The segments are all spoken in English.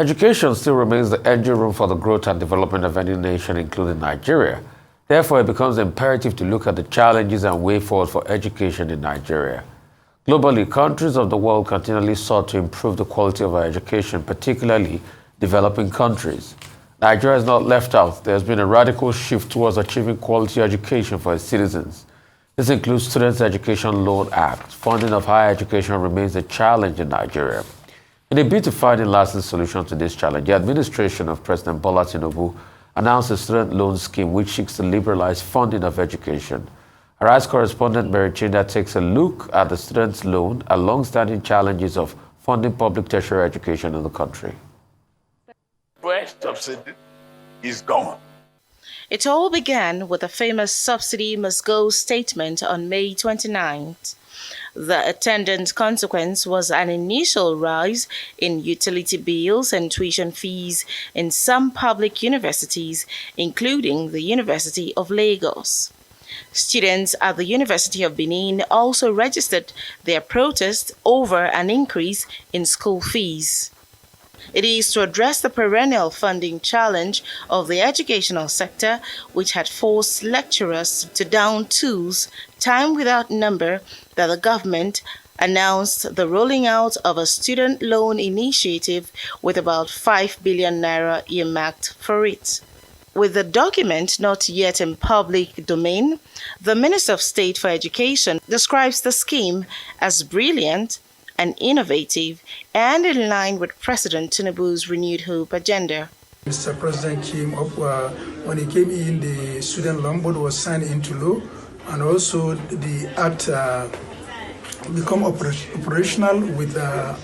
Education still remains the engine room for the growth and development of any nation, including Nigeria. Therefore, it becomes imperative to look at the challenges and way forward for education in Nigeria. Globally, countries of the world continually sought to improve the quality of our education, particularly developing countries. Nigeria is not left out. There has been a radical shift towards achieving quality education for its citizens. This includes Students' Education Loan Act. Funding of higher education remains a challenge in Nigeria. In a bid to find a lasting solution to this challenge, the administration of President Bola Tinubu announced a student loan scheme which seeks to liberalize funding of education. Our Rice correspondent Mary Chinda takes a look at the students' loan and long-standing challenges of funding public tertiary education in the country. Fresh subsidy is gone. It all began with the famous subsidy must go statement on May 29th. The attendant consequence was an initial rise in utility bills and tuition fees in some public universities, including the University of Lagos. Students at the University of Benin also registered their protest over an increase in school fees. It is to address the perennial funding challenge of the educational sector, which had forced lecturers to down tools time without number, that the government announced the rolling out of a student loan initiative with about 5 billion naira earmarked for it. With the document not yet in public domain, the Minister of State for Education describes the scheme as brilliant and innovative and in line with President Tinubu's renewed hope agenda. Mr. President came up, when he came in, the student loan board was signed into law, and also the act become operational with the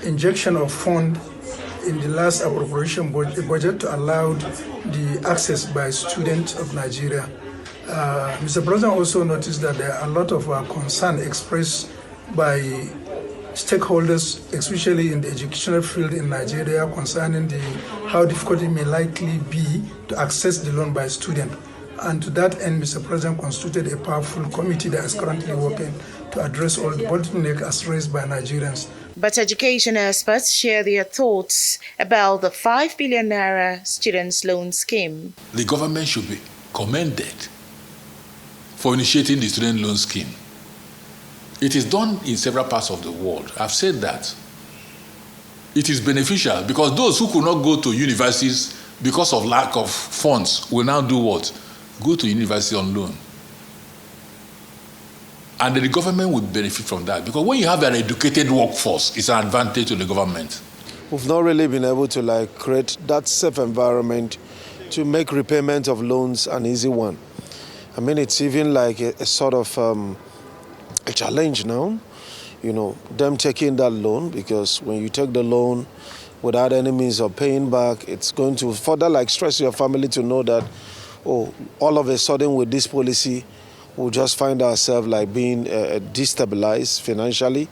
injection of fund in the last appropriation budget to allow the access by students of Nigeria. Mr. President also noticed that there are a lot of concern expressed by stakeholders, especially in the educational field in Nigeria, concerning how difficult it may likely be to access the loan by students. And to that end, Mr. President constituted a powerful committee that is currently working to address all the bottlenecks as raised by Nigerians. But education experts share their thoughts about the 5 billion naira students' loan scheme. The government should be commended for initiating the student loan scheme. It is done in several parts of the world. I've said that. It is beneficial because those who could not go to universities because of lack of funds will now do what? Go to university on loan. And the government would benefit from that because when you have an educated workforce, it's an advantage to the government. We've not really been able to create that safe environment to make repayment of loans an easy one. I mean, it's even like a sort of a challenge now, them taking that loan, because when you take the loan without any means of paying back, it's going to further stress your family to know that, all of a sudden with this policy, we'll just find ourselves being destabilized financially.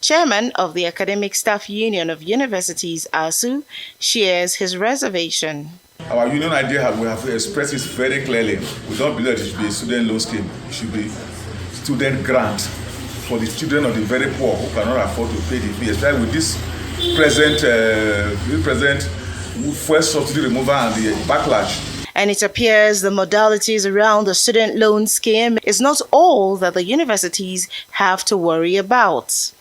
Chairman of the Academic Staff Union of Universities, ASU, shares his reservation. Our union idea, we have expressed it very clearly. We don't believe that it should be a student loan scheme. It should be student grant for the children of the very poor who cannot afford to pay the fee, especially with this present fuel subsidy removal and the backlash. And it appears the modalities around the student loan scheme is not all that the universities have to worry about.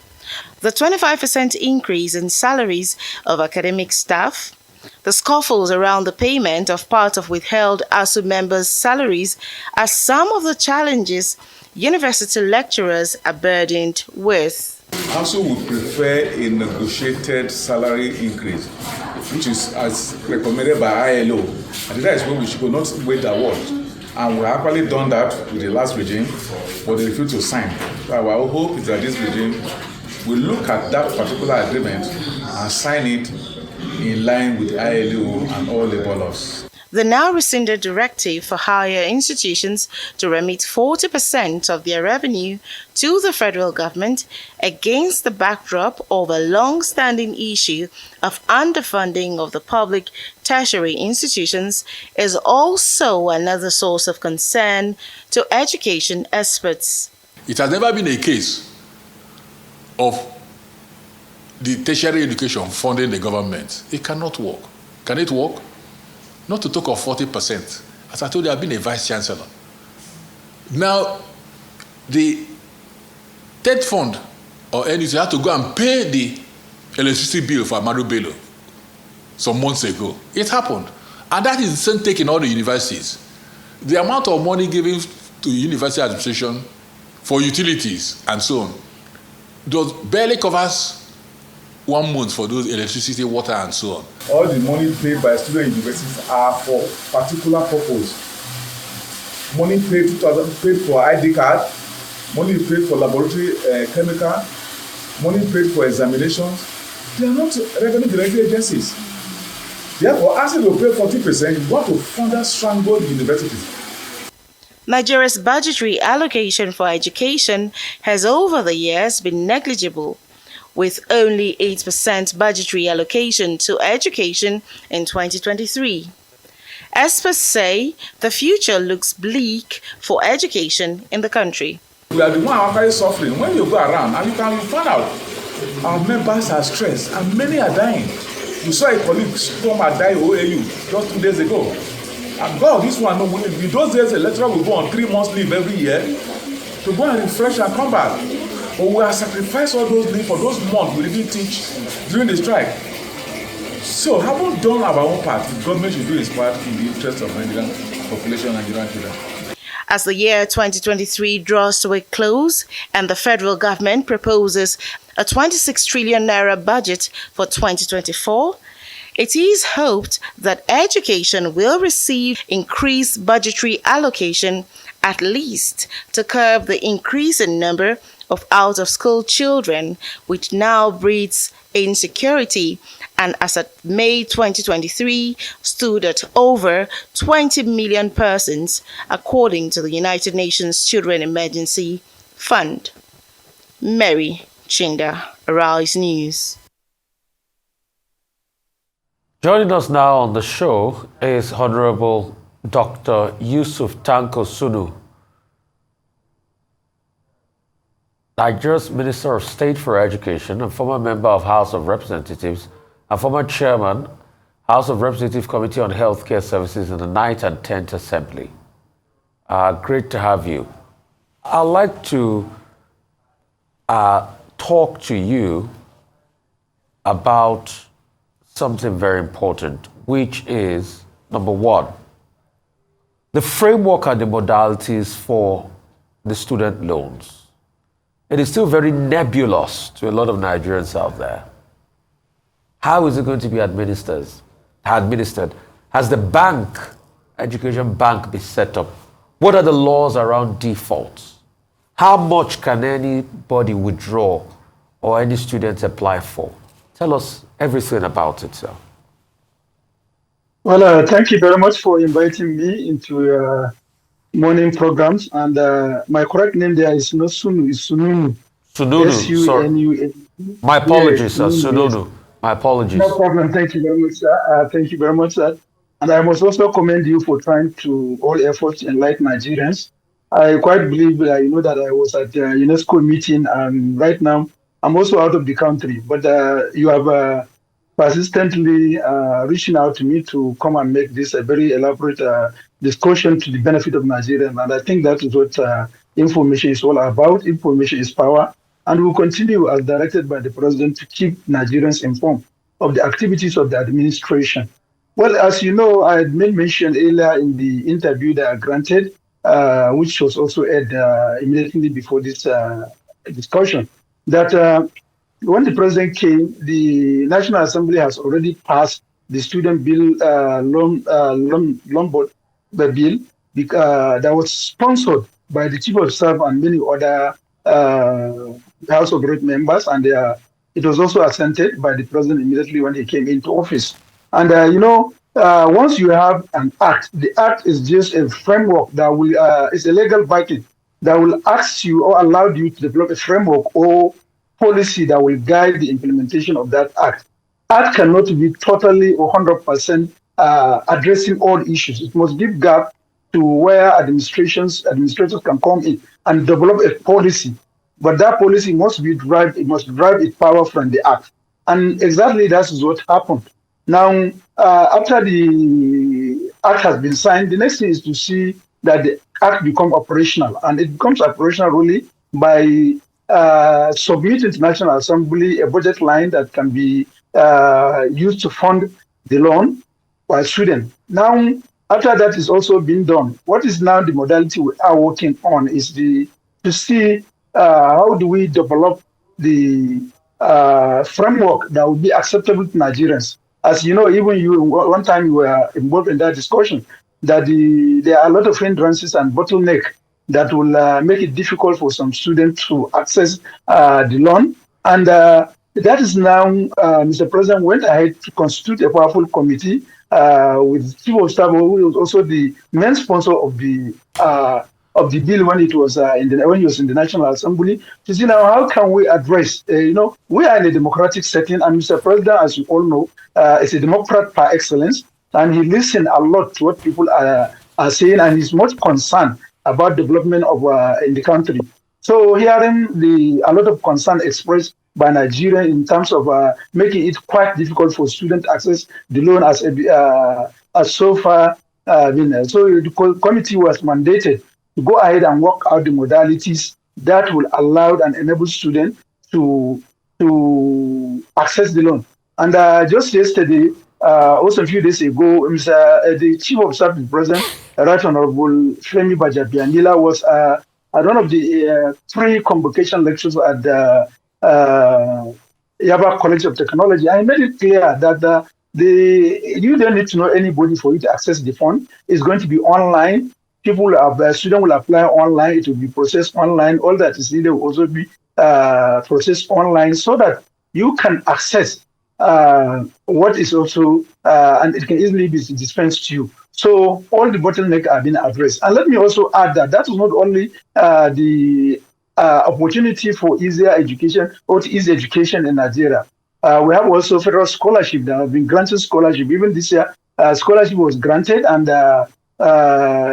The 25% increase in salaries of academic staff, the scuffles around the payment of part of withheld ASU members' salaries are some of the challenges university lecturers are burdened with. ASU would prefer a negotiated salary increase, which is as recommended by ILO. And that is when we should not wait award. And we have actually done that with the last regime, but they refused to sign. So our hope is that this regime will look at that particular agreement and sign it in line with ILO and all labor laws. The now rescinded directive for higher institutions to remit 40% of their revenue to the federal government against the backdrop of a long-standing issue of underfunding of the public tertiary institutions is also another source of concern to education experts. It has never been a case of the tertiary education funding the government. It cannot work. Can it work? Not to talk of 40%. As I told you, I've been a vice chancellor. Now, the TED fund or NUC had to go and pay the electricity bill for Amadu Bello some months ago. It happened. And that is the same take in all the universities. The amount of money given to university administration for utilities and so on barely covers 1 month for those electricity, water, and so on. All the money paid by student universities are for particular purpose. Money paid for ID card, money paid for laboratory chemical, money paid for examinations. They are not revenue generating agencies. Therefore, asking to pay 40%, you want to further strangle universities. Nigeria's budgetary allocation for education has over the years been negligible, with only 8% budgetary allocation to education in 2023. Experts say the future looks bleak for education in the country. We are the one actually suffering. When you go around and you can find out our members are stressed and many are dying. You saw a colleague come and die OAU just 2 days ago. And God, this one, in those days, a lecturer will go on 3 months leave every year to go and refresh and come back. But we have sacrificed all those leave for those months we didn't teach during the strike. So, haven't done our own part. The government should do its part in the interest of Nigerian population and Nigerian children. As the year 2023 draws to a close and the federal government proposes a 26 trillion naira budget for 2024, it is hoped that education will receive increased budgetary allocation, at least to curb the increasing number of out-of-school children, which now breeds insecurity, and as at May 2023 stood at over 20 million persons, according to the United Nations Children Emergency Fund. Mary Chinda, Arise News. Joining us now on the show is Honorable Dr. Yusuf Tanko Sununu, Nigeria's Minister of State for Education and former member of House of Representatives and former chairman, House of Representative Committee on Healthcare Services in the 9th and 10th Assembly. Great to have you. I'd like to talk to you about something very important, which is, number one, the framework and the modalities for the student loans. It is still very nebulous to a lot of Nigerians out there. How is it going to be administered? Has the education bank been set up? What are the laws around defaults? How much can anybody withdraw or any student apply for? Tell us everything about it, sir. Well, thank you very much for inviting me into your morning programs. And my correct name there is not Sunu, it's Sununu. Sununu, S-U-N-U-N. My apologies, yes, sir. Sununu. Yes. My apologies. No problem. Thank you very much, sir. Thank you very much, sir. And I must also commend you for trying to all efforts to enlighten Nigerians. I quite believe, that I was at a UNESCO meeting, and right now I'm also out of the country. But you have persistently reaching out to me to come and make this a very elaborate discussion to the benefit of Nigerians. And I think that is what information is all about. Information is power. And we'll continue, as directed by the president, to keep Nigerians informed of the activities of the administration. Well, as you know, I had made mention earlier in the interview that I granted, which was also aired immediately before this discussion, that when the president came, the National Assembly has already passed the student bill loan board bill that was sponsored by the chief of staff and many other House of Rep members, and it was also assented by the president immediately when he came into office. And once you have an act, the act is just a framework that will is a legal backing that will ask you or allow you to develop a framework or policy that will guide the implementation of that act. Act cannot be totally or 100% addressing all issues. It must give gap to where administrators can come in and develop a policy. But that policy must drive its power from the act. And exactly that is what happened. Now, after the act has been signed, the next thing is to see that the act become operational, and it becomes operational really by submitting to National Assembly a budget line that can be used to fund the loan by student. Now, after that is also being done, what is now the modality we are working on is to see how do we develop the framework that would be acceptable to Nigerians. As you know, even you one time you were involved in that discussion, that there are a lot of hindrances and bottleneck that will make it difficult for some students to access the loan. And that is now, Mr. President went ahead to constitute a powerful committee with Chief of Staff, who was also the main sponsor of the bill when it was when he was in the National Assembly, to see now how can we address. We are in a democratic setting, and Mr. President, as you all know, is a Democrat par excellence, and he listens a lot to what people are saying, and he's much concerned about development of in the country. So hearing a lot of concern expressed by Nigeria in terms of making it quite difficult for students to access the loan as so far. So the committee was mandated to go ahead and work out the modalities that will allow and enable students to access the loan. And just yesterday, also a few days ago, the Chief of Staff to the President, Right Honorable Femi Bajabianila, was at one of the pre-convocation lectures at the Yaba College of Technology. I made it clear that you don't need to know anybody for you to access the fund. It's going to be online. Student will apply online. It will be processed online. All that is needed will also be processed online, so that you can access what is also and it can easily be dispensed to you. So all the bottlenecks are being addressed. And let me also add that is not only the opportunity for easier education or easy education in Nigeria. We have also federal scholarship that have been granted scholarship. Even this year, scholarship was granted, and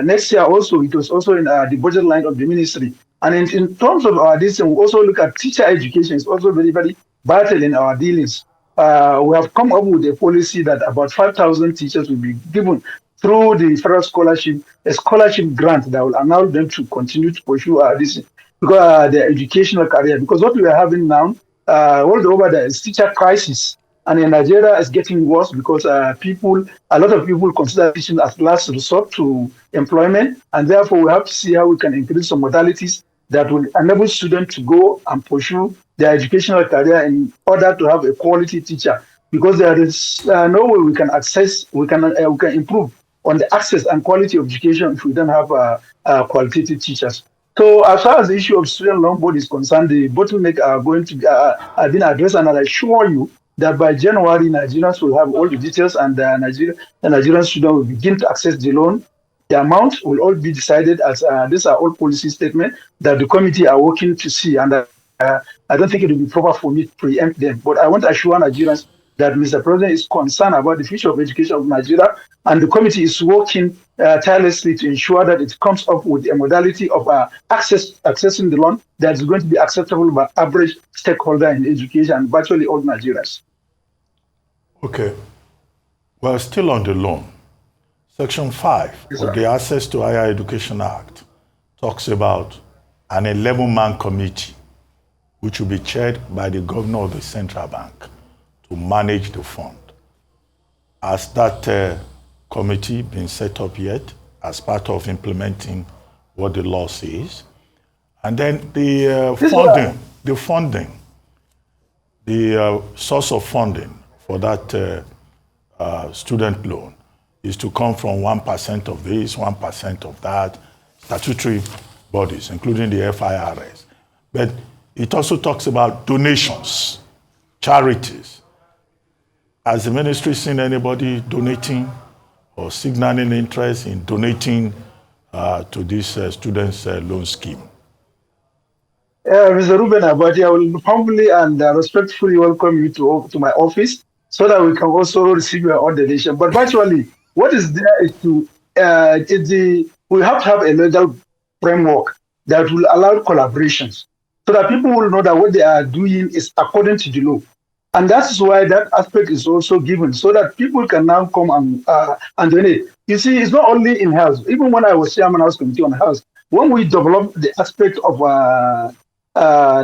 next year also it was also in the budget line of the ministry. And in terms of our dealings, we also look at teacher education. It's also very, very vital in our dealings. We have come up with a policy that about 5,000 teachers will be given through the federal scholarship, a scholarship grant that will allow them to continue to pursue this because their educational career. Because what we are having now, all over there is teacher crisis, and in Nigeria it's getting worse because a lot of people consider teaching as last resort to employment, and therefore we have to see how we can increase some modalities that will enable students to go and pursue their educational career in order to have a quality teacher. Because there is no way we can improve on the access and quality of education if we don't have qualitative teachers. So as far as the issue of student loan board is concerned, the bottleneck are going to be been addressed, and I assure you that by January, Nigerians will have all the details, and the Nigerian student will begin to access the loan. The amount will all be decided as these are all policy statements that the committee are working to see, and I don't think it will be proper for me to preempt them. But I want to assure Nigerians that Mr. President is concerned about the future of education of Nigeria, and the committee is working tirelessly to ensure that it comes up with a modality of accessing the loan that is going to be acceptable by average stakeholder in education and virtually all Nigerians. Okay. Well, still on the loan. Section 5 of the Access to Higher Education Act talks about an 11-man committee which will be chaired by the governor of the central bank to manage the fund. Has that committee been set up yet as part of implementing what the law says? And then the source of funding for that student loan is to come from 1% of this, 1% of that, statutory bodies, including the FIRS. But it also talks about donations, charities. Has the ministry seen anybody donating or signaling interest in donating to this students' loan scheme? Mr. Ruben Abadi, I will humbly and respectfully welcome you to my office so that we can also receive your own donation. But virtually, what is there is we have to have a legal framework that will allow collaborations so that people will know that what they are doing is according to the law. And that's why that aspect is also given, so that people can now come and donate. You see, it's not only in health. Even when I was chairman House Committee on Health, when we developed the aspect of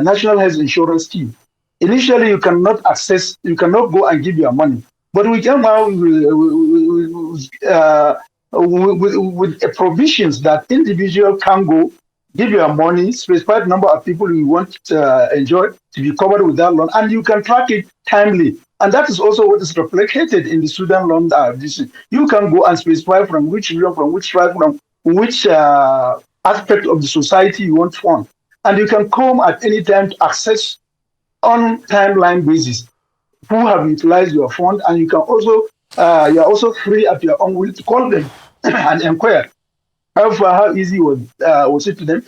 National Health Insurance Scheme, initially you cannot go and give your money. But we came out with provisions that individual can go, give your money, specified number of people you want to enjoy to be covered with that loan, and you can track it timely. And that is also what is reflected in the student loan. You can go and specify from which region, from which tribe, from which aspect of the society you want to fund. And you can come at any time to access on timeline basis who have utilized your fund, and you can also you are also free at your own will to call them and inquire how easy was it to them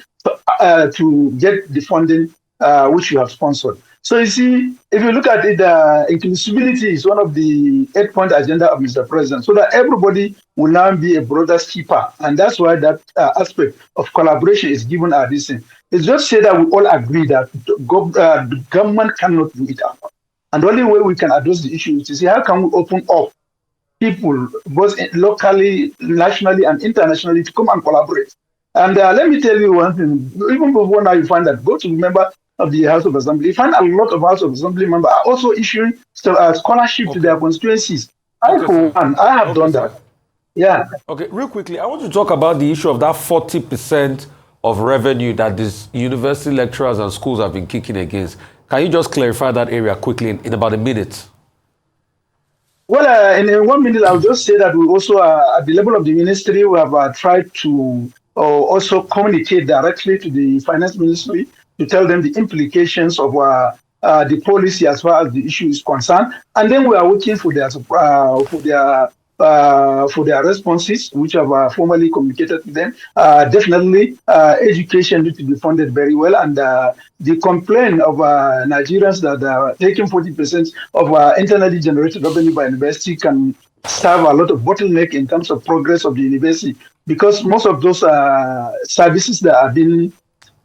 to get the funding which you have sponsored. So you see, if you look at it, inclusivity is one of the 8-point agenda of Mr. President, so that everybody will now be a brother's keeper, and that's why that aspect of collaboration is given at this thing. It's just say that we all agree that the government cannot do it alone. And the only way we can address the issue is to see how can we open up people, both locally, nationally, and internationally, to come and collaborate. And let me tell you one thing, even before now you find that, go to a member of the House of Assembly, you find a lot of House of Assembly members are also issuing scholarship to their constituencies. I have done that. Yeah. Okay, real quickly, I want to talk about the issue of that 40% of revenue that these university lecturers and schools have been kicking against. Can you just clarify that area quickly in about a minute? Well, in 1 minute, I'll just say that we also, at the level of the ministry, we have tried to also communicate directly to the finance ministry to tell them the implications of the policy as far as the issue is concerned. And then we are waiting for their responses, which have formally communicated to them. Definitely, education needs to be funded very well. And the complaint of Nigerians that are taking 40% of internally generated revenue by university can serve a lot of bottleneck in terms of progress of the university, because most of those services that are being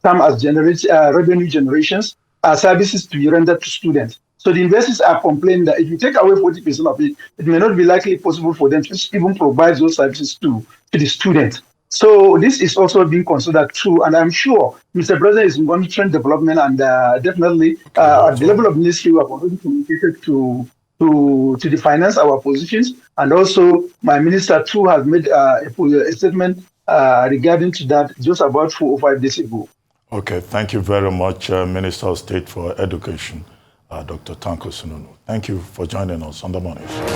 termed as revenue generations are services to be rendered to students. So the investors are complaining that if you take away 40% of it, it may not be likely possible for them to even provide those services to the student. So this is also being considered too, and I'm sure Mr. President is monitoring development, and definitely at the level of ministry, we have already communicated to the finance our positions, and also my minister too has made a statement regarding to that just about 4 or 5 days ago. Okay, thank you very much, Minister of State for Education, Dr. Tanko Sununu. Thank you for joining us on The Morning Show.